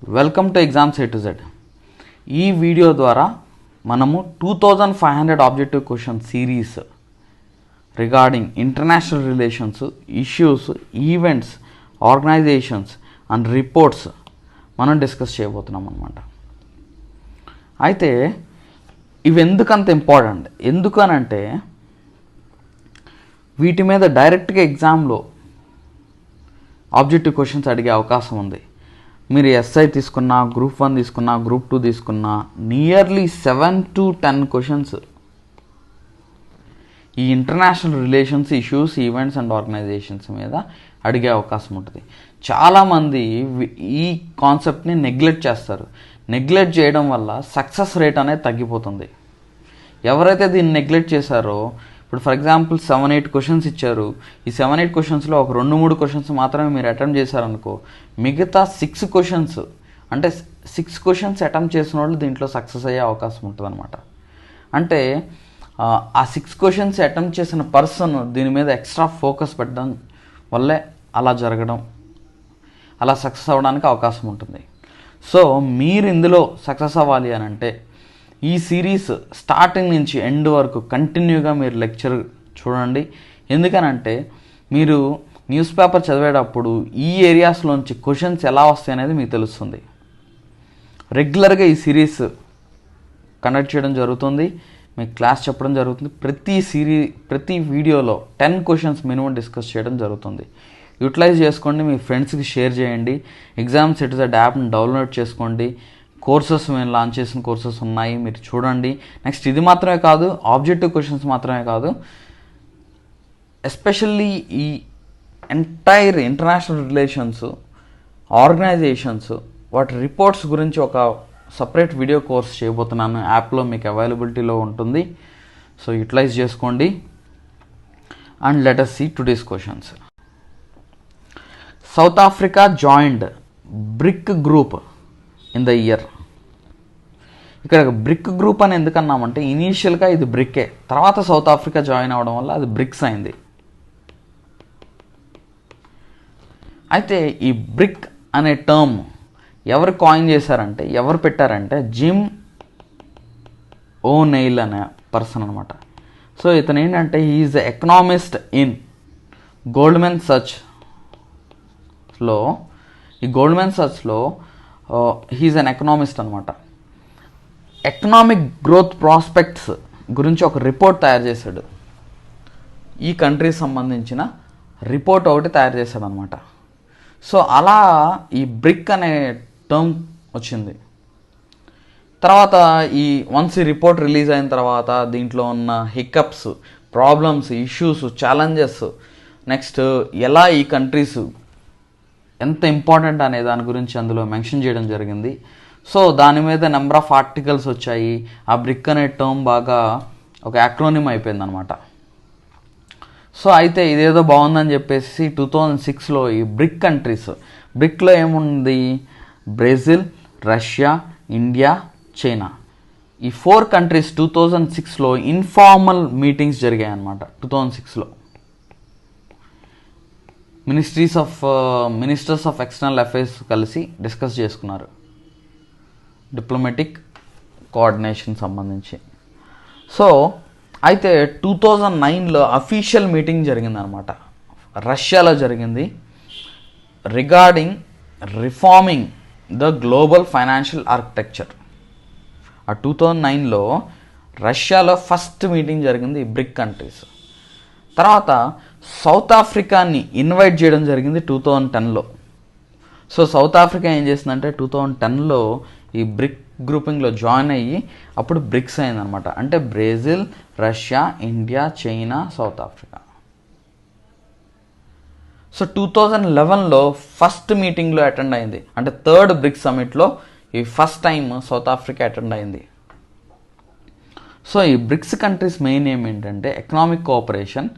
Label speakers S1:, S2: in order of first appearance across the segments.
S1: Welcome to exams A to Z. ఈ video ద్వారా మనము 2500 objective question series regarding international relations, issues, events, organisations and reports మనం discuss చేయబోతున్నాం అన్నమాట. అయితే ఇవి ఎందుకంత ఇంపార్టెంట్, ఎందుకనంటే వీటి మీద డైరెక్ట్గా ఎగ్జామ్లో ఆబ్జెక్టివ్ క్వశ్చన్స్ అడిగే అవకాశం ఉంది. మీరు ఎస్ఐ తీసుకున్నా, గ్రూప్ 1 తీసుకున్నా, గ్రూప్ 2 తీసుకున్నా నియర్లీ 7 to 10 క్వశ్చన్స్ ఈ international relations, issues, events and organisations మీద అడిగే అవకాశం ఉంటుంది. చాలామంది ఈ కాన్సెప్ట్ని నెగ్లెక్ట్ చేస్తారు. నెగ్లెక్ట్ చేయడం వల్ల సక్సెస్ రేట్ అనేది తగ్గిపోతుంది. ఎవరైతే దీన్ని నెగ్లెక్ట్ చేశారో, ఇప్పుడు ఫర్ ఎగ్జాంపుల్ 7-8 క్వశ్చన్స్ ఇచ్చారు. ఈ 7-8 క్వశ్చన్స్లో ఒక 2-3 క్వశ్చన్స్ మాత్రమే మీరు అటెంప్ట్ చేశారనుకో, మిగతా 6 క్వశ్చన్స్ అంటే 6 క్వశ్చన్స్ అటెంప్ట్ చేసిన వాళ్ళు దీంట్లో సక్సెస్ అయ్యే అవకాశం ఉంటుంది అనమాట. అంటే ఆ 6 క్వశ్చన్స్ అటెంప్ట్ చేసిన పర్సన్ దీని మీద ఎక్స్ట్రా ఫోకస్ పెట్టడం వల్లే అలా జరగడం, అలా సక్సెస్ అవ్వడానికి అవకాశం ఉంటుంది. సో మీరు ఇందులో సక్సెస్ అవ్వాలి అని అంటే ఈ సిరీస్ స్టార్టింగ్ నుంచి ఎండ్ వరకు కంటిన్యూగా మీరు లెక్చర్ చూడండి. ఎందుకనంటే మీరు న్యూస్ పేపర్ చదివేటప్పుడు ఈ ఏరియాస్లోంచి క్వశ్చన్స్ ఎలా వస్తాయి అనేది మీకు తెలుస్తుంది. రెగ్యులర్గా ఈ సిరీస్ కండక్ట్ చేయడం జరుగుతుంది, మీకు క్లాస్ చెప్పడం జరుగుతుంది. ప్రతి వీడియోలో 10 క్వశ్చన్స్ మినిమం డిస్కస్ చేయడం జరుగుతుంది. యూటిలైజ్ చేసుకోండి, మీ ఫ్రెండ్స్కి షేర్ చేయండి. ఎగ్జామ్స్ A to Z యాప్ని డౌన్లోడ్ చేసుకోండి. కోర్సెస్ మేము లాంచ్ చేసిన కోర్సెస్ ఉన్నాయి, మీరు చూడండి. నెక్స్ట్ ఇది మాత్రమే కాదు, ఆబ్జెక్టివ్ క్వశ్చన్స్ మాత్రమే కాదు, ఎస్పెషల్లీ ఈ ఎంటైర్ ఇంటర్నేషనల్ రిలేషన్స్, ఆర్గనైజేషన్స్, వాటి రిపోర్ట్స్ గురించి ఒక సపరేట్ వీడియో కోర్స్ చేయబోతున్నాను. యాప్లో మీకు అవైలబిలిటీలో ఉంటుంది. సో యూటిలైజ్ చేసుకోండి. And let us see today's questions. South Africa joined BRIC group in the year. ఇక్కడ బ్రిక్ గ్రూప్ అని ఎందుకన్నామంటే ఇనీషియల్గా ఇది బ్రిక్కే, తర్వాత సౌత్ ఆఫ్రికా జాయిన్ అవ్వడం వల్ల అది బ్రిక్స్ అయింది. అయితే ఈ బ్రిక్ అనే టర్మ్ ఎవరు కాయిన్ చేశారంటే, ఎవరు పెట్టారంటే జిమ్ ఓనెయిల్ అనే పర్సన్ అనమాట. సో ఇతను ఏంటంటే హీఈస్ ఎకనామిస్ట్ ఇన్ గోల్డ్మెన్ సచ్లో, ఈ గోల్డ్మెన్ సచ్లో హీఈస్ అన్ ఎకనామిస్ట్ అనమాట. ఎకనామిక్ గ్రోత్ ప్రాస్పెక్ట్స్ గురించి ఒక రిపోర్ట్ తయారు చేశాడు. ఈ కంట్రీకి సంబంధించిన రిపోర్ట్ ఒకటి తయారు చేశాడు అనమాట. సో అలా ఈ బ్రిక్ అనే టర్మ్ వచ్చింది. తర్వాత వన్స్ ఈ రిపోర్ట్ రిలీజ్ అయిన తర్వాత దీంట్లో ఉన్న hiccups, problems, issues, challenges, next ఎలా ఈ కంట్రీస్ ఎంత ఇంపార్టెంట్ అనే దాని గురించి అందులో మెన్షన్ చేయడం జరిగింది. సో దాని మీద నెంబర్ ఆఫ్ ఆర్టికల్స్ వచ్చాయి. ఆ బ్రిక్ అనే టర్మ్ బాగా ఒక యాక్రోనిమ్ అయిపోయింది అనమాట. సో అయితే ఇదేదో బాగుందని చెప్పేసి 2006లో ఈ బ్రిక్ కంట్రీస్, బ్రిక్లో ఏముంది, బ్రెజిల్, రష్యా, ఇండియా, చైనా, ఈ 4 కంట్రీస్ 2006లో ఇన్ఫార్మల్ మీటింగ్స్ జరిగాయి అన్నమాట. 2006లో మినిస్టర్స్ ఆఫ్ ఎక్స్టర్నల్ అఫైర్స్ కలిసి డిస్కస్ చేసుకున్నారు డిప్లొమాటిక్ కోఆర్డినేషన్ సంబంధించి. సో అయితే 2009లో అఫీషియల్ మీటింగ్ జరిగిందనమాట, రష్యాలో జరిగింది, regarding reforming the global financial architecture. ఆ 2009లో రష్యాలో ఫస్ట్ మీటింగ్ జరిగింది ఈ బ్రిక్ కంట్రీస్. తర్వాత సౌత్ ఆఫ్రికాని ఇన్వైట్ చేయడం జరిగింది 2010లో. సో సౌత్ ఆఫ్రికా ఏం చేసిందంటే 2010లో ఈ బ్రిక్ గ్రూపింగ్లో జాయిన్ అయ్యి అప్పుడు బ్రిక్స్ అయిందనమాట. అంటే Brazil, Russia, India, China, South Africa. So 2011లో ఫస్ట్ మీటింగ్లో అటెండ్ అయింది, అంటే 3rd బ్రిక్స్ సమిట్లో ఈ first time South Africa attend అయింది. సో ఈ బ్రిక్స్ కంట్రీస్ మెయిన్ ఏం ఏంటంటే economic cooperation,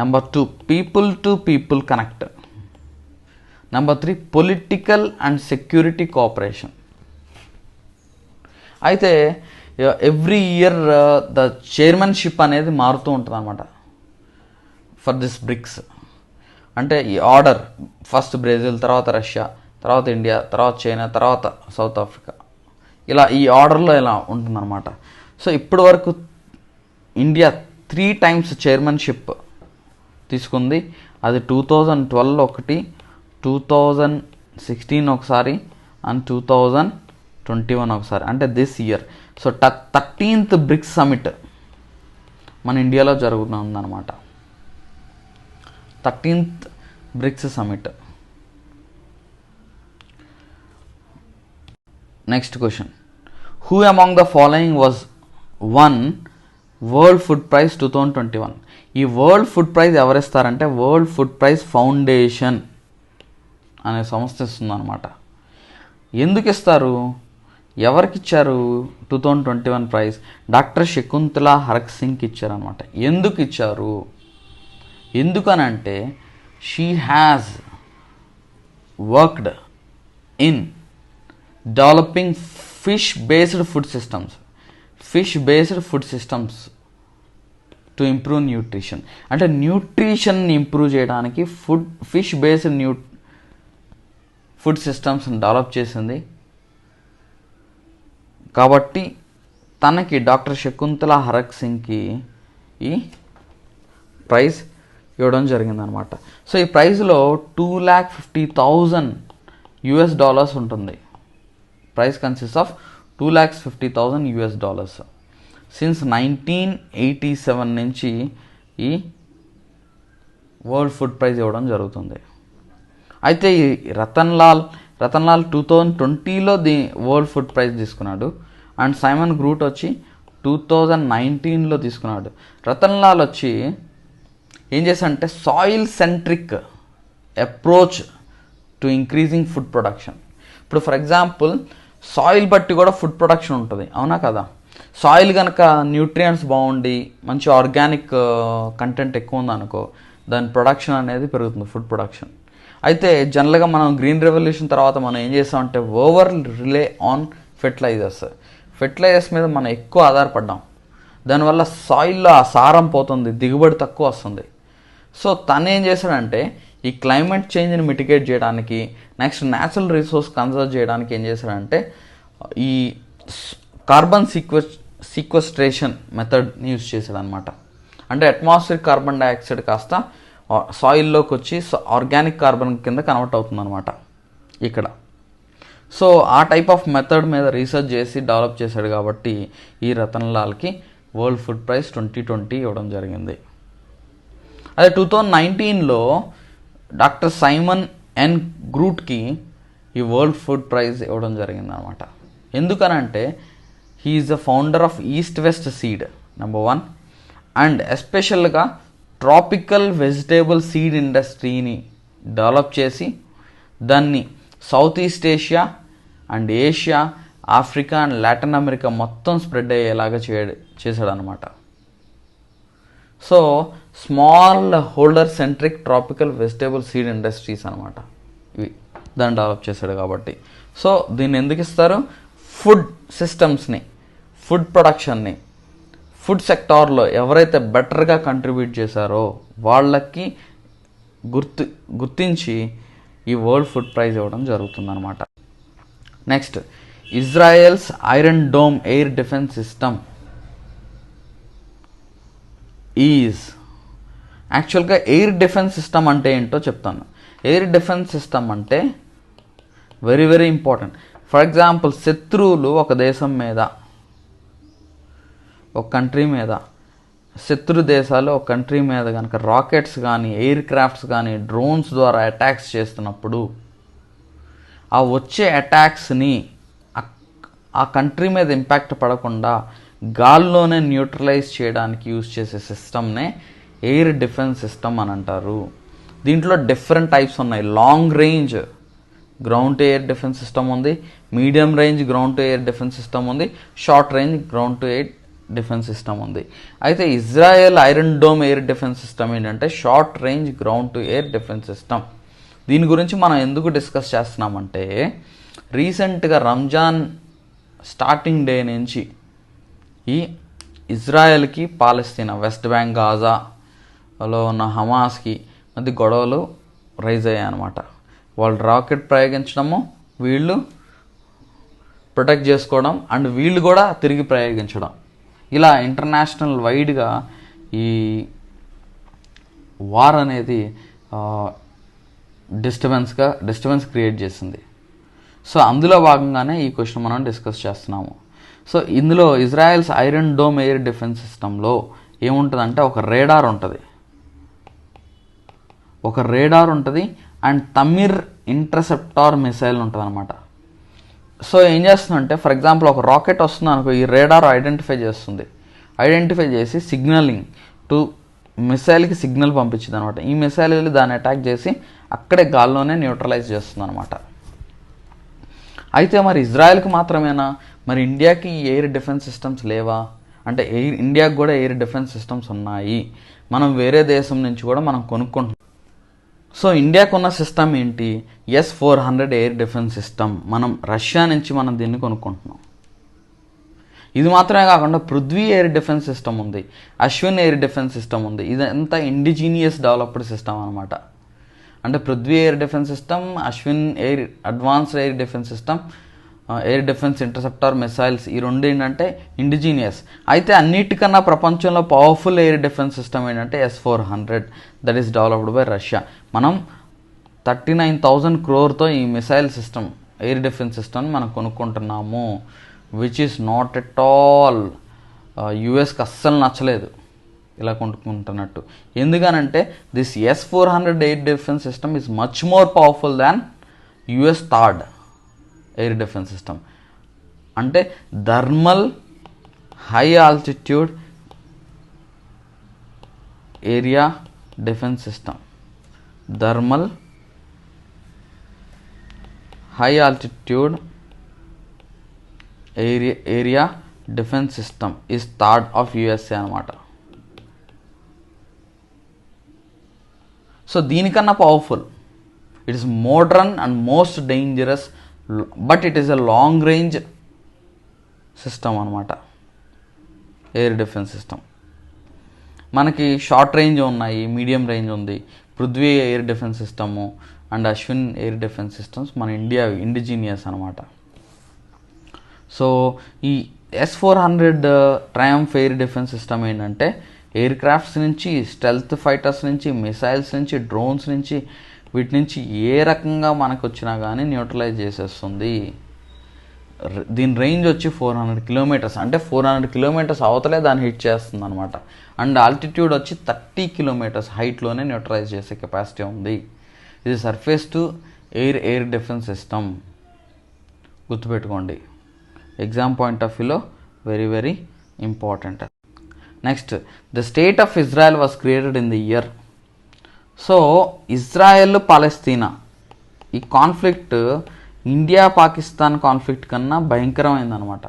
S1: number 2 people to people connect, number 3 political and security cooperation. అయితే ఎవ్రీ ఇయర్ ద చైర్మన్షిప్ అనేది మారుతూ ఉంటుంది అనమాట ఫర్ దిస్ బ్రిక్స్. అంటే ఈ ఆర్డర్ ఫస్ట్ బ్రెజిల్, తర్వాత రష్యా, తర్వాత ఇండియా, తర్వాత చైనా, తర్వాత సౌత్ ఆఫ్రికా, ఇలా ఈ ఆర్డర్లో ఇలా ఉంటుందన్నమాట. సో ఇప్పటి వరకు ఇండియా 3 times చైర్మన్షిప్ తీసుకుంది. అది 2012 ఒకటి, 2016 ఒకసారి అండ్ 2021 ఒకసారి, అంటే this year. So 13th BRICS summit మన ఇండియాలో జరుగుతుందన్నమాట. 13th BRICS summit. Next question, who among the following was won world food prize 2021? ఈ వరల్డ్ ఫుడ్ ప్రైజ్ ఎవరిస్తారంటే వరల్డ్ ఫుడ్ ప్రైజ్ ఫౌండేషన్ అనే సంస్థ ఇస్తుందన్నమాట. ఎందుకు ఇస్తారు, ఎవరికి ఇచ్చారు 2021 ప్రైజ్? డాక్టర్ శకుంతలా హరక్ సింగ్కి ఇచ్చారనమాట. ఎందుకు ఇచ్చారు, ఎందుకనంటే she has worked in developing fish based food systems to improve nutrition. అంటే న్యూట్రిషన్ని ఇంప్రూవ్ చేయడానికి ఫిష్ బేస్డ్ ఫుడ్ సిస్టమ్స్ని డెవలప్ చేసింది. కాబట్టి తనకి డాక్టర్ శకుంతలా హరక్ సింగ్కి ఈ ప్రైజ్ ఇవ్వడం జరిగిందనమాట. సో ఈ ప్రైజ్లో $250,000 ఉంటుంది. Praise consist of $250,000. సిన్స్ 1987 నుంచి ఈ వరల్డ్ ఫుడ్ ప్రైజ్ ఇవ్వడం జరుగుతుంది. అయితే ఈ రతన్ లాల్ 2020లో వరల్డ్ ఫుడ్ ప్రైజ్ తీసుకున్నాడు. అండ్ సైమన్ గ్రూట్ వచ్చి 2019లో తీసుకున్నాడు. రతన్ లాల్ వచ్చి ఏం చేశాడంటే soil centric approach to increasing food production. ఇప్పుడు ఫర్ ఎగ్జాంపుల్ సాయిల్ బట్టి కూడా ఫుడ్ ప్రొడక్షన్ ఉంటుంది, అవునా కదా? సాయిల్ కనుక న్యూట్రియంట్స్ బాగుండి మంచి ఆర్గానిక్ కంటెంట్ ఎక్కువ ఉందనుకో, దాని ప్రొడక్షన్ అనేది పెరుగుతుంది, ఫుడ్ ప్రొడక్షన్. అయితే జనరల్గా మనం గ్రీన్ రెవల్యూషన్ తర్వాత మనం ఏం చేస్తామంటే ఓవర్ రిలే ఆన్ ఫెర్టిలైజర్స్ మీద మనం ఎక్కువ ఆధారపడ్డాం. దానివల్ల సాయిల్లో ఆ సారం పోతుంది, దిగుబడి తక్కువ వస్తుంది. సో తను ఏం చేశాడంటే ఈ క్లైమేట్ చేంజ్ని మిటిగేట్ చేయడానికి, నెక్స్ట్ న్యాచురల్ రిసోర్స్ కన్సర్వ్ చేయడానికి ఏం చేశాడంటే ఈ కార్బన్ సీక్వెస్ట్రేషన్ మెథడ్ని యూజ్ చేశాడు అనమాట. అంటే అట్మాస్ఫియర్ కార్బన్ డైఆక్సైడ్ కాస్త సాయిల్లోకి వచ్చి ఆర్గానిక్ కార్బన్ కింద కన్వర్ట్ అవుతుంది అనమాట ఇక్కడ. సో ఆ టైప్ ఆఫ్ మెథడ్ మీద రీసెర్చ్ చేసి డెవలప్ చేశాడు కాబట్టి ఈ రతన్ లాల్కి వరల్డ్ ఫుడ్ ప్రైజ్ 2020 ఇవ్వడం జరిగింది. అదే 2019లో డాక్టర్ సైమన్ ఎన్ గ్రూట్కి ఈ వరల్డ్ ఫుడ్ ప్రైజ్ ఇవ్వడం జరిగింది అనమాట. ఎందుకనంటే he is the founder of East West Seed number 1, and ఎస్పెషల్గా ట్రాపికల్ వెజిటేబుల్ సీడ్ ఇండస్ట్రీని డెవలప్ చేసి దాన్ని South East Asia and Asia, Africa and Latin America మొత్తం స్ప్రెడ్ అయ్యేలాగా చేశాడు అనమాట. So smallholder centric tropical vegetable seed industries అనమాట ఇవి, దాన్ని డెవలప్ చేశాడు కాబట్టి. సో దీన్ని ఎందుకు ఇస్తారు? ఫుడ్ సిస్టమ్స్ని, ఫుడ్ ప్రొడక్షన్ని, ఫుడ్ సెక్టార్లో ఎవరైతే బెటర్గా కంట్రిబ్యూట్ చేశారో వాళ్ళకి గుర్తించి ఈ వరల్డ్ ఫుడ్ ప్రైజ్ ఇవ్వడం జరుగుతుందన్నమాట. Next, Israel's iron dome air defence system is, యాక్చువల్గా ఎయిర్ డిఫెన్స్ సిస్టమ్ అంటే ఏంటో చెప్తాను. ఎయిర్ డిఫెన్స్ సిస్టమ్ అంటే very very important. For example శత్రువులు ఒక దేశం మీద, ఒక కంట్రీ మీద, శత్రు దేశాలు ఒక కంట్రీ మీద కనుక రాకెట్స్ కానీ ఎయిర్ క్రాఫ్ట్స్ కానీ డ్రోన్స్ ద్వారా అటాక్స్ చేస్తున్నప్పుడు ఆ వచ్చే అటాక్స్ని ఆ కంట్రీ మీద ఇంపాక్ట్ పడకుండా గాల్లోనే న్యూట్రలైజ్ చేయడానికి యూజ్ చేసే సిస్టమ్నే ఎయిర్ డిఫెన్స్ సిస్టమ్ అని అంటారు. దీంట్లో డిఫరెంట్ టైప్స్ ఉన్నాయి. Long range ground to air defence system ఉంది, medium range ground to air defence system ఉంది, short range ground to air defence system ఉంది. అయితే Israel iron dome air defence system ఏంటంటే short range ground to air defence system. దీని గురించి మనం ఎందుకు discuss చేస్తున్నామంటే రీసెంట్గా రంజాన్ స్టార్టింగ్ డే నుంచి ఈ ఇజ్రాయెల్కి పాలస్తీనా, వెస్ట్ బ్యాంక్, గాజాలో ఉన్న హమాస్కి మధ్య గొడవలు రైజ్ అయ్యాయి అన్నమాట. వాళ్ళు రాకెట్ ప్రయోగించడము, వీళ్ళు ప్రొటెక్ట్ చేసుకోవడం, అండ్ వీళ్ళు కూడా తిరిగి ప్రయోగించడం. ఇలా ఇంటర్నేషనల్ వైడ్గా ఈ వార్ అనేది డిస్టర్బెన్స్ క్రియేట్ చేసింది. సో అందులో భాగంగానే ఈ క్వశ్చన్ మనం డిస్కస్ చేస్తున్నాము. సో ఇందులో Israel's iron dome air defence సిస్టంలో ఏముంటుందంటే ఒక రేడార్ ఉంటుంది అండ్ తమిర్ ఇంటర్సెప్టార్ మిసైల్ ఉంటుంది అనమాట. సో ఏం చేస్తుందంటే, ఫర్ ఎగ్జాంపుల్ ఒక రాకెట్ వస్తుంది అనుకో, ఈ రేడార్ ఐడెంటిఫై చేసి సిగ్నలింగ్ టు మిసైల్కి సిగ్నల్ పంపించింది అనమాట. ఈ మిసైల్ వెళ్ళి దాన్ని అటాక్ చేసి అక్కడే గాల్లోనే న్యూట్రలైజ్ చేస్తుంది అనమాట. అయితే మరి ఇజ్రాయెల్కి మాత్రమేనా, మరి ఇండియాకి ఎయిర్ డిఫెన్స్ సిస్టమ్స్ లేవా అంటే ఇండియాకి కూడా ఎయిర్ డిఫెన్స్ సిస్టమ్స్ ఉన్నాయి. మనం వేరే దేశం నుంచి కూడా మనం కొనుక్కుంటున్నాం. సో ఇండియాకు ఉన్న సిస్టమ్ ఏంటి? S-400 air defence system. మనం రష్యా నుంచి దీన్ని కొనుక్కుంటున్నాం. ఇది మాత్రమే కాకుండా పృథ్వీ ఎయిర్ డిఫెన్స్ సిస్టమ్ ఉంది, అశ్విన్ ఎయిర్ డిఫెన్స్ సిస్టమ్ ఉంది. ఇదంతా ఇండిజీనియస్ డెవలప్డ్ సిస్టమ్ అనమాట. అంటే Prithvi air defence system, Ashwin air advanced air defence system, air defence interceptor missiles, ఈ రెండు ఏంటంటే ఇండిజీనియస్. అయితే అన్నిటికన్నా ప్రపంచంలో పవర్ఫుల్ ఎయిర్ డిఫెన్స్ సిస్టమ్ ఏంటంటే S-400, that is developed by Russia. మనం 39,000 crore ఈ missile system, air defence system మనం కొనుక్కుంటున్నాము, which is not at all యుఎస్కి అస్సలు నచ్చలేదు ఇలా కొనుక్కుంటున్నట్టు. ఎందుకనంటే this S-400 air defence system is much more powerful than US THAAD air defence system. అంటే terminal high altitude area defence system, terminal high altitude area defence system is THAAD of USA అనమాట. So దీనికన్నా powerful, it is modern and most dangerous, but it is a long range system అనమాట air defence system. మనకి short range ఉన్నాయి, medium range ఉంది. Prithvi air defence system and Ashwin air defence systems మన indigenous అనమాట. So ఈ S-400 Triumph air defence system ఏంటంటే air crafts నుంచి, stealth fighters నుంచి, మిసైల్స్ నుంచి, డ్రోన్స్ నుంచి, వీటి నుంచి ఏ రకంగా మనకు వచ్చినా కానీ న్యూట్రలైజ్ చేసేస్తుంది. దీని రేంజ్ వచ్చి 400 kilometers, అంటే 400 kilometers అవతలే దాన్ని హిట్ చేస్తుంది అనమాట. అండ్ ఆల్టిట్యూడ్ వచ్చి 30 kilometers హైట్లోనే న్యూట్రలైజ్ చేసే కెపాసిటీ ఉంది. ఇది surface to air defence system, గుర్తుపెట్టుకోండి. ఎగ్జామ్ పాయింట్ ఆఫ్ వ్యూలో very very important. Next, the state of Israel was created in the year. So Israel Palestine ఈ కాన్ఫ్లిక్ట్ ఇండియా పాకిస్తాన్ కాన్ఫ్లిక్ట్ కన్నా భయంకరమైందనమాట.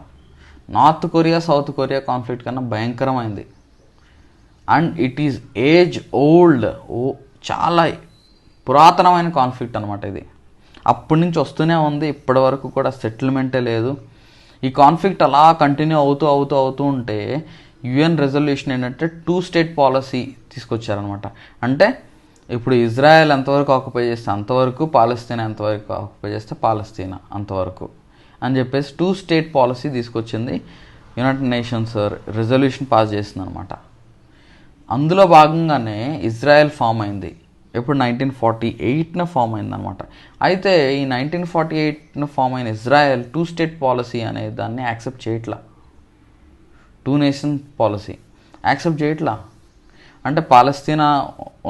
S1: North Korea South Korea conflict కన్నా భయంకరమైంది. And it is age old, చాలా పురాతనమైన conflict అనమాట ఇది. అప్పటి నుంచి వస్తూనే ఉంది, ఇప్పటి వరకు కూడా సెటిల్మెంటే లేదు. ఈ కాన్ఫ్లిక్ట్ అలా కంటిన్యూ అవుతూ ఉంటే UN రెజల్యూషన్ ఏంటంటే 2 state పాలసీ తీసుకొచ్చారనమాట. అంటే ఇప్పుడు ఇజ్రాయెల్ ఎంతవరకు ఆక్యుపై చేస్తే అంతవరకు, పాలస్తీనా ఎంతవరకు ఆక్యుపై చేస్తే పాలస్తీనా అంతవరకు అని చెప్పేసి 2 state పాలసీ తీసుకొచ్చింది. యునైటెడ్ నేషన్స్ రెజల్యూషన్ పాస్ చేసింది అనమాట. అందులో భాగంగానే ఇజ్రాయెల్ ఫామ్ అయింది. ఇప్పుడు 1948 ఫామ్ అయింది అనమాట. అయితే ఈ 1948 ఫామ్ అయిన ఇజ్రాయెల్ 2 state పాలసీ అనే దాన్ని యాక్సెప్ట్ చేయట్లా, 2 nation పాలసీ యాక్సెప్ట్ చేయట్లా. అంటే పాలస్తీనా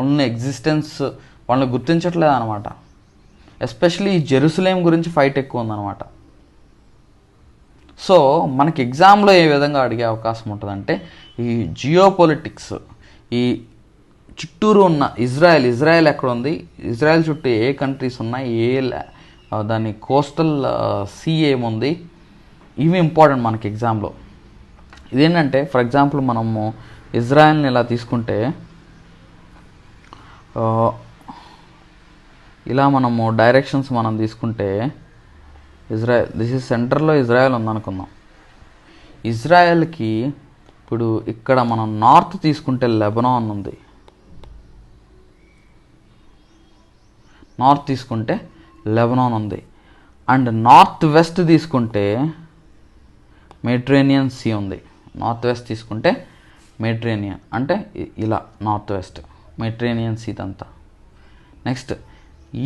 S1: ఉన్న ఎగ్జిస్టెన్స్ వాళ్ళని గుర్తించట్లేదు అనమాట. ఎస్పెషలీ ఈ జెరూసలేం గురించి ఫైట్ ఎక్కువ ఉందన్నమాట. సో మనకి ఎగ్జామ్లో ఏ విధంగా అడిగే అవకాశం ఉంటుందంటే, ఈ జియోపొలిటిక్స్, ఈ చుట్టూరు ఉన్న ఇజ్రాయెల్ ఎక్కడ ఉంది, ఇజ్రాయెల్ చుట్టూ ఏ కంట్రీస్ ఉన్నాయి, దాని కోస్టల్ సీ ఏముంది, ఇవి ఇంపార్టెంట్ మనకి ఎగ్జామ్లో. ఇదేంటంటే ఫర్ ఎగ్జాంపుల్ మనము ఇజ్రాయెల్ని ఇలా తీసుకుంటే, ఇలా మనము డైరెక్షన్స్ మనం తీసుకుంటే, దిస్ ఈజ్ సెంటర్లో ఇజ్రాయెల్ ఉందనుకుందాం. ఇజ్రాయెల్కి ఇప్పుడు ఇక్కడ మనం నార్త్ తీసుకుంటే లెబనాన్ ఉంది, నార్త్ తీసుకుంటే లెబనాన్ ఉంది. అండ్ నార్త్ వెస్ట్ తీసుకుంటే మెడిటరేనియన్ సీ ఉంది. నార్త్ వెస్ట్ తీసుకుంటే మెడిటరేనియన్ అంటే ఇలా నార్త్ వెస్ట్ మెడిటరేనియన్ సీ అంతా. నెక్స్ట్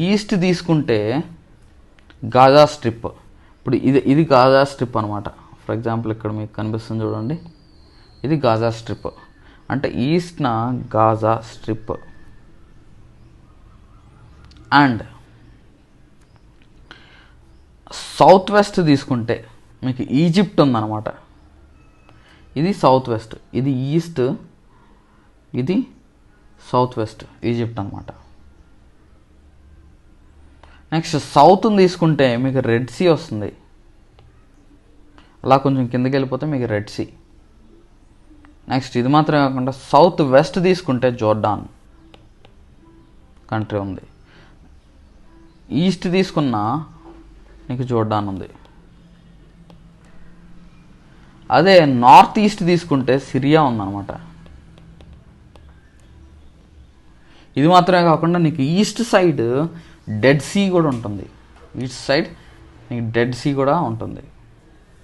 S1: ఈస్ట్ తీసుకుంటే గాజా స్ట్రిప్. ఇప్పుడు ఇది గాజా స్ట్రిప్ అనమాట. ఫర్ ఎగ్జాంపుల్ ఇక్కడ మీకు కనిపిస్తుంది చూడండి, ఇది గాజా స్ట్రిప్ అంటే ఈస్ట్న Gaza strip. And south west తీసుకుంటే మీకు ఈజిప్ట్ ఉందన్నమాట. ఇది సౌత్ వెస్ట్, ఇది ఈస్ట్, ఇది సౌత్ వెస్ట్ ఈజిప్ట్ అనమాట. నెక్స్ట్ సౌత్ని తీసుకుంటే మీకు రెడ్ సీ వస్తుంది. అలా కొంచెం కిందకి వెళ్ళిపోతే మీకు రెడ్ సీ. నెక్స్ట్ ఇది మాత్రమే కాకుండా సౌత్ వెస్ట్ తీసుకుంటే జోర్డాన్ కంట్రీ ఉంది. ఈస్ట్ తీసుకున్న మీకు జోర్డాన్ ఉంది. అదే నార్త్ ఈస్ట్ తీసుకుంటే సిరియా ఉందన్నమాట. ఇది మాత్రమే కాకుండా నీకు ఈస్ట్ సైడ్ డెడ్ సీ కూడా ఉంటుంది. ఈస్ట్ సైడ్ నీకు డెడ్ సీ కూడా ఉంటుంది.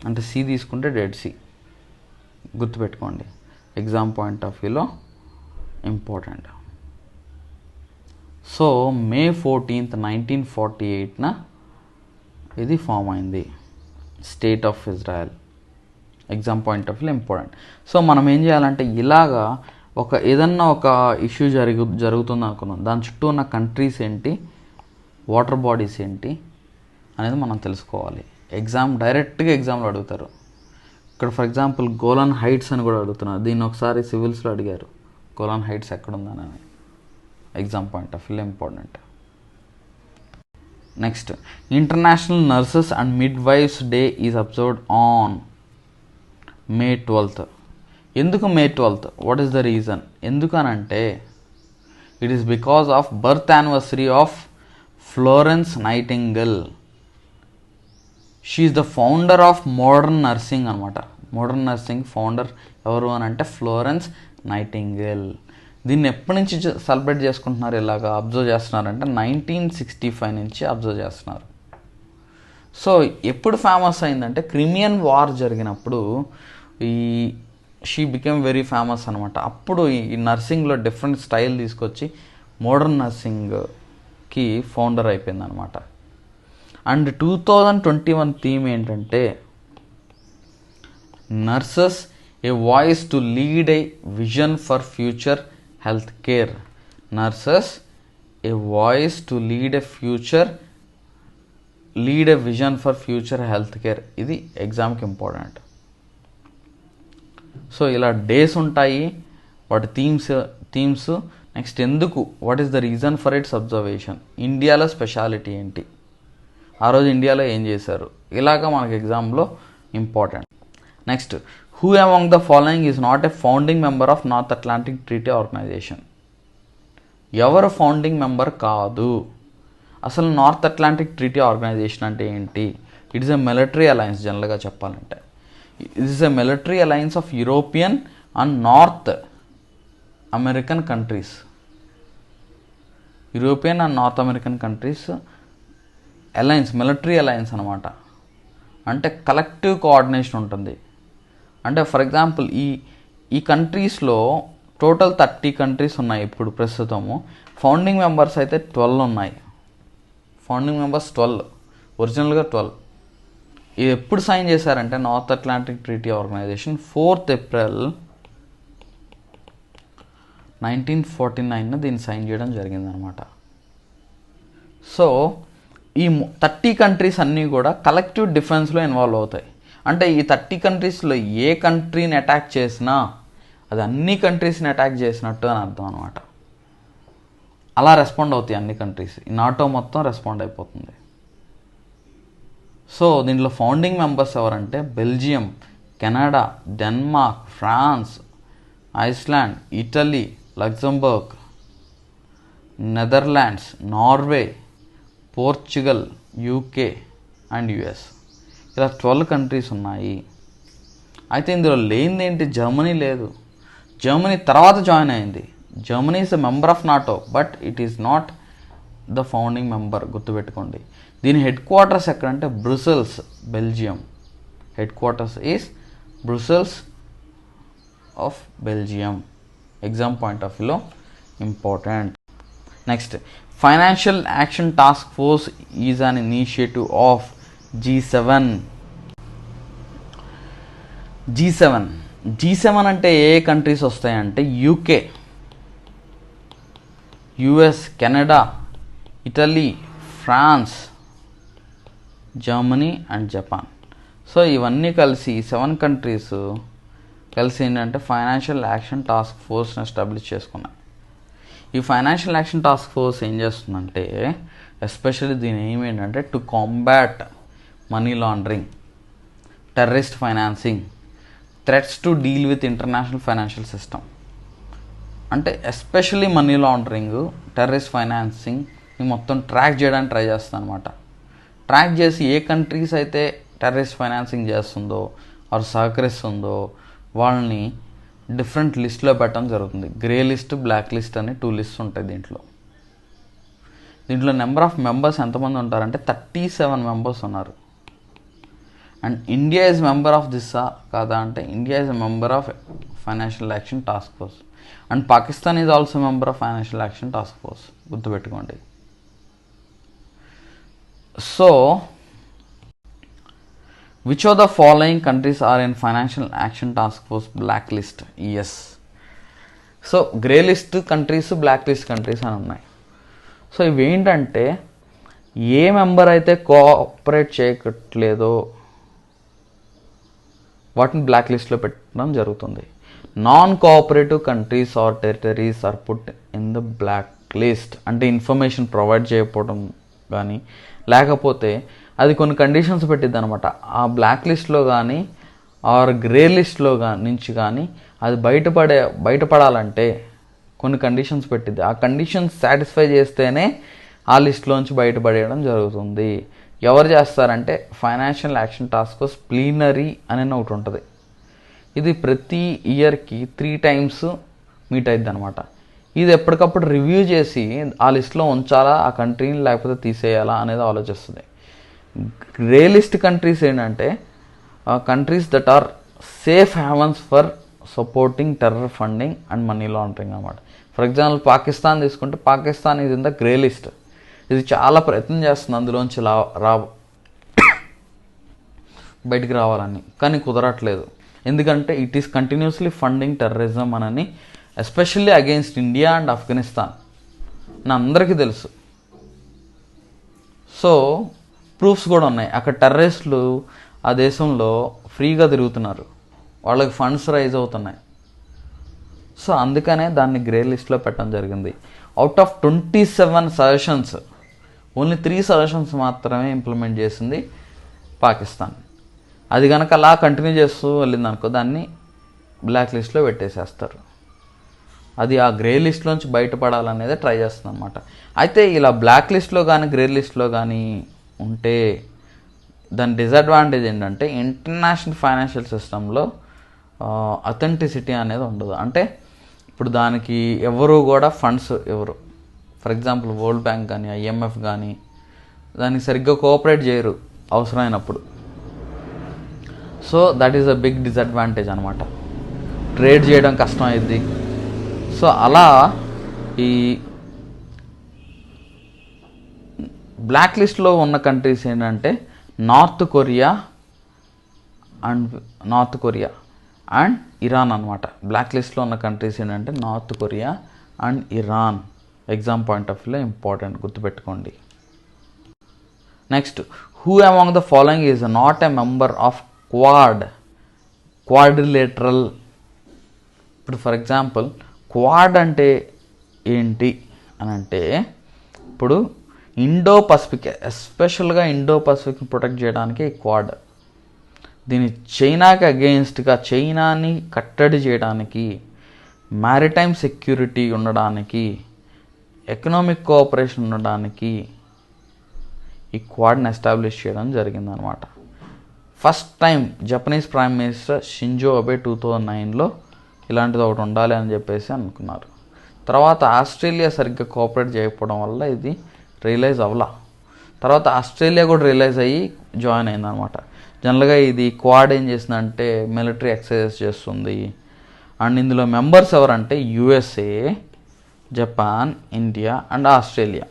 S1: అంటే సీ తీసుకుంటే డెడ్ సీ. గుర్తుపెట్టుకోండి, ఎగ్జామ్ పాయింట్ ఆఫ్ వ్యూలో ఇంపార్టెంట్. సో May 14th, 1948న ఇది ఫామ్ అయింది, state of Israel. Exam point of view important. So మనం ఏం చేయాలంటే ఇలాగా ఏదన్నా ఒక ఇష్యూ జరుగుతుంది అనుకున్నాం, దాని చుట్టూ ఉన్న కంట్రీస్ ఏంటి, వాటర్ బాడీస్ ఏంటి అనేది మనం తెలుసుకోవాలి. డైరెక్ట్గా ఎగ్జామ్లో అడుగుతారు. ఇక్కడ ఫర్ ఎగ్జాంపుల్ గోలాన్ హైట్స్ అని కూడా అడుగుతున్నారు. దీన్ని ఒకసారి సివిల్స్లో అడిగారు, గోలాన్ హైట్స్ ఎక్కడుందని. Exam point of view important. Next international nurses and midwives day is observed on May 12th. ఎందుకు May 12th? What is the reason? ఎందుకనంటే it is because of birth anniversary of Florence Nightingale. She is the founder of modern nursing అనమాట. Modern nursing founder ఎవరు అని అంటే Florence nightingale. దీన్ని ఎప్పటి నుంచి celebrate చేసుకుంటున్నారు, ఇలాగా అబ్జర్వ్ చేస్తున్నారంటే 1965 నుంచి అబ్జర్వ్ చేస్తున్నారు. సో ఎప్పుడు ఫేమస్ అయిందంటే క్రిమియన్ వార్ జరిగినప్పుడు షీ బికెమ్ వెరీ ఫేమస్ అనమాట. అప్పుడు ఈ నర్సింగ్లో డిఫరెంట్ స్టైల్ తీసుకొచ్చి మోడర్న్ నర్సింగ్కి ఫౌండర్ అయిపోయింది అనమాట. అండ్ 2021 థీమ్ ఏంటంటే nurses A voice to lead a vision for future health care. Nurses A voice to lead a vision for future health care. ఇది ఎగ్జామ్కి important. So ఇలా డేస్ ఉంటాయి, వాటి themes. Next ఎందుకు, what is the reason for it's observation, ఇండియాలో speciality ఏంటి, ఆ రోజు ఇండియాలో ఏం చేశారు, ఇలాగా మనకి ఎగ్జామ్లో important. Next who among the following is not a founding member of North Atlantic Treaty Organisation. ఎవరు ఫౌండింగ్ మెంబర్ కాదు? అసలు నార్త్ అట్లాంటిక్ ట్రీటీ ఆర్గనైజేషన్ అంటే ఏంటి? It is a military alliance. జనరల్గా చెప్పాలంటే it is a military alliance of European and North American countries. European and North American countries alliance, military alliance అనమాట. అంటే collective coordination ఉంటుంది. అంటే ఫర్ ఎగ్జాంపుల్ ఈ కంట్రీస్లో టోటల్ 30 కంట్రీస్ ఉన్నాయి ఇప్పుడు ప్రస్తుతము. ఫౌండింగ్ మెంబర్స్ అయితే 12 ఉన్నాయి. ఫౌండింగ్ మెంబర్స్ 12, ఒరిజినల్గా 12. ఇది ఎప్పుడు సైన్ చేశారంటే North Atlantic Treaty Organisation 4th April 1949 దీన్ని సైన్ చేయడం జరిగిందనమాట. సో ఈ 30 కంట్రీస్ అన్నీ కూడా కలెక్టివ్ డిఫెన్స్లో ఇన్వాల్వ్ అవుతాయి. అంటే ఈ 30 కంట్రీస్లో ఏ కంట్రీని అటాక్ చేసినా అది అన్ని కంట్రీస్ని అటాక్ చేసినట్టు అని అర్థం అనమాట. అలా రెస్పాండ్ అవుతాయి అన్ని కంట్రీస్. ఈ నాటో మొత్తం రెస్పాండ్ అయిపోతుంది. సో దీంట్లో ఫౌండింగ్ మెంబర్స్ ఎవరంటే Belgium, Canada, Denmark, France, Iceland, Italy, Luxembourg, Netherlands, Norway, Portugal, UK and US. ఇలా 12 కంట్రీస్ ఉన్నాయి. అయితే ఇందులో లేనిది ఏంటి? జర్మనీ లేదు. జర్మనీ తర్వాత జాయిన్ అయింది. Germany is a member of NATO, but it is not the founding member, గుర్తుపెట్టుకోండి. దీని హెడ్ క్వార్టర్స్ ఎక్కడంటే Brussels, Belgium. Headquarters is Brussels of Belgium. Exam point of వ్యూలో important. Next, financial action task force is an initiative of G7. G7 అంటే ఏ countries వస్తాయంటే UK, US, Canada, Italy, France, Germany and Japan. So ఇవన్నీ కలిసి 7 countries కలిసి ఏంటంటే financial action task ఫోర్స్ని establish చేసుకున్నాయి. ఈ ఫైనాన్షియల్ యాక్షన్ టాస్క్ ఫోర్స్ ఏం చేస్తుందంటే ఎస్పెషల్లీ దీని ఎయిమ్ ఏంటంటే to combat money laundering, terrorist financing, threats to deal with international financial system. అంటే especially money laundering, terrorist financing మొత్తం ట్రాక్ చేయడానికి ట్రై చేస్తుంది అనమాట. ట్రాక్ చేసి ఏ కంట్రీస్ అయితే టెర్రరిస్ట్ ఫైనాన్సింగ్ చేస్తుందో ఆర్ సహకరిస్తుందో వాళ్ళని డిఫరెంట్ లిస్ట్లో పెట్టడం జరుగుతుంది. గ్రే లిస్ట్, బ్లాక్ లిస్ట్ అని 2 లిస్ట్స్ ఉంటాయి దీంట్లో నెంబర్ ఆఫ్ మెంబర్స్ ఎంతమంది ఉంటారంటే 37 మెంబర్స్ ఉన్నారు. And India is member of this కాదా అంటే India is a member of financial action task force and Pakistan is also member of financial action task force, గుర్తుపెట్టుకోండి. So which of the following countries are in financial action task force black list? Yes. So grey list countries, black list countries అని ఉన్నాయి. So ఇవేంటంటే a member అయితే cooperate చేయట్లేదో వాటిని black లిస్ట్లో పెట్టడం జరుగుతుంది. Non cooperative countries or territories are put in the black list. అంటే information provide చేయకపోవడం కానీ లేకపోతే అది కొన్ని కండిషన్స్ పెట్టిద్ది అనమాట. ఆ బ్లాక్ లిస్ట్లో కానీ ఆర్ గ్రే లిస్ట్లో నుంచి కానీ అది బయటపడాలంటే కొన్ని కండిషన్స్ పెట్టిద్ది. ఆ కండిషన్స్ సాటిస్ఫై చేస్తేనే ఆ లిస్ట్లోంచి బయటపడేయడం జరుగుతుంది. ఎవరు చేస్తారంటే financial action task force plenary అని ఒకటి ఉంటుంది. ఇది ప్రతి ఇయర్కి 3 times మీట్ అవుతుంది అనమాట. ఇది ఎప్పటికప్పుడు రివ్యూ చేసి ఆ లిస్ట్లో ఉంచాలా, ఆ కంట్రీని లేకపోతే తీసేయాలా అనేది ఆలోచిస్తుంది. గ్రే లిస్ట్ కంట్రీస్ ఏంటంటే countries that are safe havens for supporting terror funding and money laundering అన్నమాట. ఫర్ ఎగ్జాంపుల్ పాకిస్తాన్ తీసుకుంటే పాకిస్తాన్ ఇది ఇన్ ద గ్రే లిస్ట్. ఇది చాలా ప్రయత్నం చేస్తుంది అందులోంచి బయటికి రావాలని, కానీ కుదరట్లేదు. ఎందుకంటే it is continuously funding terrorism అని, especially against India and Afghanistan నా అందరికీ తెలుసు. సో ప్రూఫ్స్ కూడా ఉన్నాయి. అక్కడ టెర్రరిస్టులు ఆ దేశంలో ఫ్రీగా తిరుగుతున్నారు, వాళ్ళకి ఫండ్స్ రైజ్ అవుతున్నాయి. సో అందుకనే దాన్ని గ్రే లిస్ట్లో పెట్టడం జరిగింది. Out of 27 suggestions only 3 suggestions మాత్రమే ఇంప్లిమెంట్ చేసింది పాకిస్తాన్. అది కనుక అలా కంటిన్యూ చేస్తూ వెళ్ళిందనుకో దాన్ని బ్లాక్ లిస్ట్లో పెట్టేసేస్తారు. అది ఆ గ్రే లిస్ట్లోంచి బయటపడాలనేది ట్రై చేస్తుంది అనమాట. అయితే ఇలా బ్లాక్ లిస్ట్లో కానీ గ్రే లిస్ట్లో కానీ ఉంటే దాని డిసడ్వాంటేజ్ ఏంటంటే ఇంటర్నేషనల్ ఫైనాన్షియల్ సిస్టంలో అథెంటిసిటీ అనేది ఉండదు. అంటే ఇప్పుడు దానికి ఎవరు కూడా funds for example World Bank కానీ IMF కానీ దానికి సరిగ్గా కోఆపరేట్ చేయరు అవసరమైనప్పుడు. So that is a big disadvantage అనమాట. ట్రేడ్ చేయడం కష్టం అయింది. సో అలా ఈ బ్లాక్ లిస్ట్లో ఉన్న కంట్రీస్ ఏంటంటే నార్త్ కొరియా అండ్ ఇరాన్ అనమాట. బ్లాక్ లిస్ట్లో ఉన్న కంట్రీస్ ఏంటంటే north Korea and Iran. Exam point of వ్యూలో ఇంపార్టెంట్, గుర్తుపెట్టుకోండి. Next, who among the following is not a member of quadrilateral. ఇప్పుడు ఫర్ ఎగ్జాంపుల్ క్వాడ్ అంటే ఏంటి అని అంటే, ఇప్పుడు ఇండో పసిఫిక్, ఎస్పెషల్గా ఇండో పసిఫిక్ని ప్రొటెక్ట్ చేయడానికి క్వాడ్. దీని చైనాకి అగెయిన్స్ట్గా చైనాని కట్టడి చేయడానికి, మ్యారిటైమ్ సెక్యూరిటీ ఉండడానికి, ఎకనామిక్ కోఆపరేషన్ ఉండడానికి ఈ క్వాడ్ని ఎస్టాబ్లిష్ చేయడం జరిగిందనమాట. First time Japanese prime minister Shinzo Abe 2009లో ఇలాంటిది ఒకటి ఉండాలి అని చెప్పేసి అనుకున్నారు. తర్వాత ఆస్ట్రేలియా సరిగ్గా కోఆపరేట్ చేయకపోవడం వల్ల ఇది రియలైజ్ అవ్వలా. తర్వాత ఆస్ట్రేలియా కూడా రియలైజ్ అయ్యి జాయిన్ అయిందనమాట. జనరల్గా ఇది క్వాడ్ ఏం చేసిందంటే మిలిటరీ ఎక్సర్సైజెస్ చేస్తుంది. అండ్ ఇందులో మెంబర్స్ ఎవరంటే USA, Japan, India and Australia.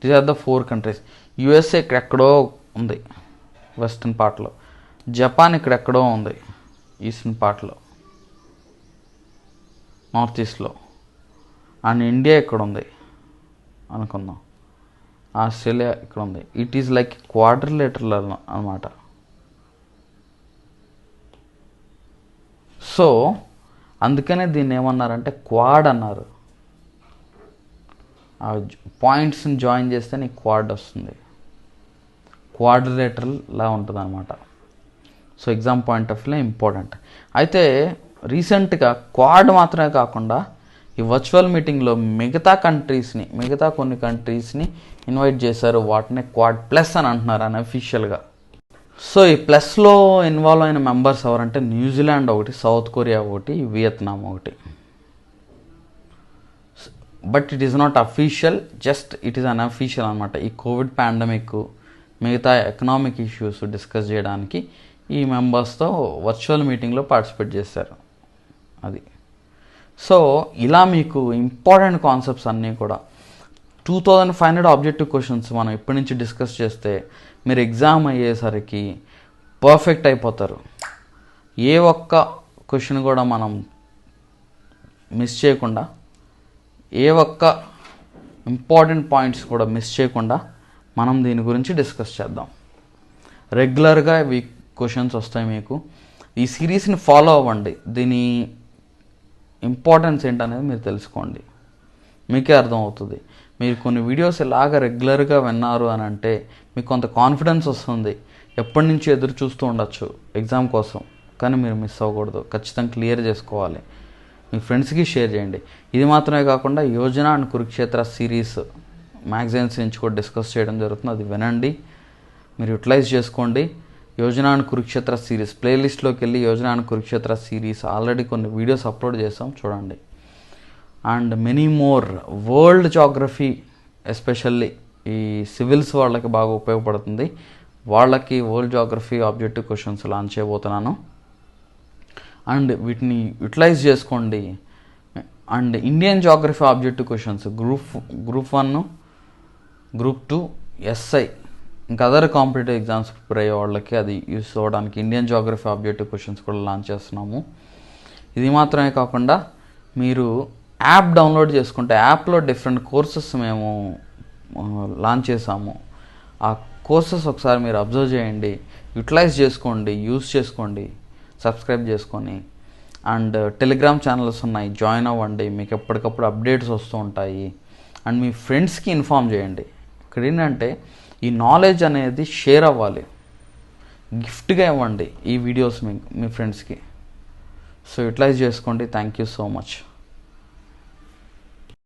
S1: These are the 4 countries. USA ఇక్కడెక్కడో ఉంది వెస్టర్న్ పార్ట్లో, జపాన్ ఇక్కడెక్కడో ఉంది ఈస్టర్న్ పార్ట్లో, నార్త్ ఈస్ట్లో, అండ్ ఇండియా ఇక్కడ ఉంది అనుకుందాం, ఆస్ట్రేలియా ఇక్కడ ఉంది. ఇట్ ఈజ్ లైక్ క్వాడ్రిలేటరల్ అనమాట. సో అందుకనే దీన్ని ఏమన్నారంటే క్వాడ్ అన్నారు. ఆ పాయింట్స్ని జాయిన్ చేస్తే నీకు క్వాడ్ వస్తుంది, క్వాడ్రిలేటరల్ లా ఉంటుంది అనమాట. సో ఎగ్జామ్ పాయింట్ ఆఫ్ వ్యూలో ఇంపార్టెంట్. అయితే రీసెంట్గా క్వాడ్ మాత్రమే కాకుండా ఈ వర్చువల్ మీటింగ్లో మిగతా కొన్ని కంట్రీస్ని ఇన్వైట్ చేశారు. వాటిని క్వాడ్ ప్లస్ అని అంటున్నారు అన్అఫీషియల్గా. సో ఈ ప్లస్లో ఇన్వాల్వ్ అయిన మెంబర్స్ ఎవరంటే న్యూజిలాండ్ ఒకటి, సౌత్ కొరియా ఒకటి, వియత్నాం ఒకటి. But it is not official, just it is unofficial అనమాట. ఈ కోవిడ్ పాండమిక్, మిగతా ఎకనామిక్ ఇష్యూస్ డిస్కస్ చేయడానికి ఈ మెంబర్స్తో వర్చువల్ మీటింగ్లో పార్టిసిపేట్ చేశారు. అది. సో ఇలా మీకు ఇంపార్టెంట్ కాన్సెప్ట్స్ అన్నీ కూడా 2500 ఆబ్జెక్టివ్ క్వశ్చన్స్ మనం ఇప్పటి నుంచి డిస్కస్ చేస్తే మీరు ఎగ్జామ్ అయ్యేసరికి పర్ఫెక్ట్ అయిపోతారు. ఏ ఒక్క క్వశ్చన్ కూడా మనం మిస్ చేయకుండా, ఏ ఒక్క ఇంపార్టెంట్ పాయింట్స్ కూడా మిస్ చేయకుండా మనం దీని గురించి డిస్కస్ చేద్దాం. రెగ్యులర్గా ఇవి క్వశ్చన్స్ వస్తాయి మీకు. ఈ సిరీస్ని ఫాలో అవ్వండి. దీని ఇంపార్టెన్స్ ఏంటనేది మీరు తెలుసుకోండి, మీకే అర్థమవుతుంది. మీరు కొన్ని వీడియోస్ ఇలాగ రెగ్యులర్గా విన్నారు అని అంటే మీకు కొంత కాన్ఫిడెన్స్ వస్తుంది. ఎప్పటి నుంచి ఎదురు చూస్తూ ఉండొచ్చు ఎగ్జామ్ కోసం, కానీ మీరు మిస్ అవ్వకూడదు. ఖచ్చితంగా క్లియర్ చేసుకోవాలి. మీ ఫ్రెండ్స్కి షేర్ చేయండి. ఇది మాత్రమే కాకుండా Yojana and Kurukshetra series magazines నుంచి కూడా డిస్కస్ చేయడం జరుగుతుంది. అది వినండి, మీరు యూటిలైజ్ చేసుకోండి. యోజన అండ్ కురుక్షేత్ర సిరీస్ ప్లేలిస్ట్లోకి వెళ్ళి Yojana and Kurukshetra series already కొన్ని వీడియోస్ అప్లోడ్ చేసాం, చూడండి. And many more world geography, especially ఈ సివిల్స్ వాళ్ళకి బాగా ఉపయోగపడుతుంది. వాళ్ళకి world geography objective questions launch చేయబోతున్నాను. అండ్ వీటిని యూటిలైజ్ చేసుకోండి. And Indian geography objective questions group 1, group 2, SI ఇంకా అదర్ కాంపిటేటివ్ ఎగ్జామ్స్ ప్రిపేర్ అయ్యే వాళ్ళకి అది యూస్ అవ్వడానికి ఇండియన్ జాగ్రఫీ ఆబ్జెక్టివ్ క్వశ్చన్స్ కూడా లాంచ్ చేస్తున్నాము. ఇది మాత్రమే కాకుండా మీరు యాప్ డౌన్లోడ్ చేసుకుంటే యాప్లో డిఫరెంట్ కోర్సెస్ మేము లాంచ్ చేసాము. ఆ కోర్సెస్ ఒకసారి మీరు అబ్జర్వ్ చేయండి, యూటిలైజ్ చేసుకోండి, యూస్ చేసుకోండి, సబ్స్క్రైబ్ చేసుకొని. అండ్ టెలిగ్రామ్ ఛానల్స్ ఉన్నాయి, జాయిన్ అవ్వండి. మీకు ఎప్పటికప్పుడు అప్డేట్స్ వస్తూ ఉంటాయి. అండ్ మీ ఫ్రెండ్స్కి ఇన్ఫామ్ చేయండి. ఇక్కడ ఏంటంటే ఈ నాలెడ్జ్ అనేది షేర్ అవ్వాలి, గిఫ్ట్గా ఇవ్వండి ఈ వీడియోస్ మీ ఫ్రెండ్స్కి. సో యూటిలైజ్ చేసుకోండి. Thank you so much.